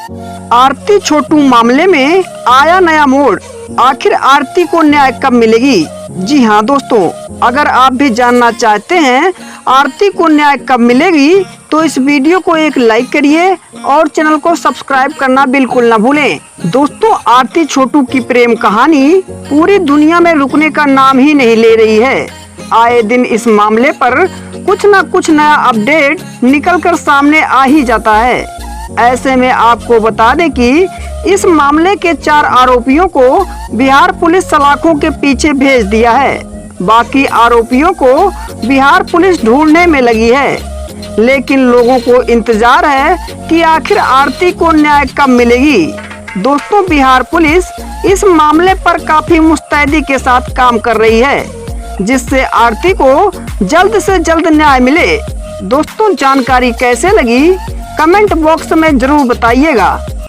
आरती छोटू मामले में आया नया मोड़, आखिर आरती को न्याय कब मिलेगी? जी हाँ दोस्तों, अगर आप भी जानना चाहते हैं आरती को न्याय कब मिलेगी तो इस वीडियो को एक लाइक करिए और चैनल को सब्सक्राइब करना बिल्कुल ना भूलें। दोस्तों, आरती छोटू की प्रेम कहानी पूरी दुनिया में रुकने का नाम ही नहीं ले रही है। आए दिन इस मामले पर कुछ न कुछ नया अपडेट निकल कर सामने आ ही जाता है। ऐसे में आपको बता दें कि इस मामले के 4 आरोपियों को बिहार पुलिस सलाखों के पीछे भेज दिया है। बाकी आरोपियों को बिहार पुलिस ढूंढने में लगी है, लेकिन लोगों को इंतजार है कि आखिर आरती को न्याय कब मिलेगी। दोस्तों, बिहार पुलिस इस मामले पर काफी मुस्तैदी के साथ काम कर रही है, जिससे आरती को जल्द से जल्द न्याय मिले। दोस्तों, जानकारी कैसे लगी कमेंट बॉक्स में जरूर बताइएगा।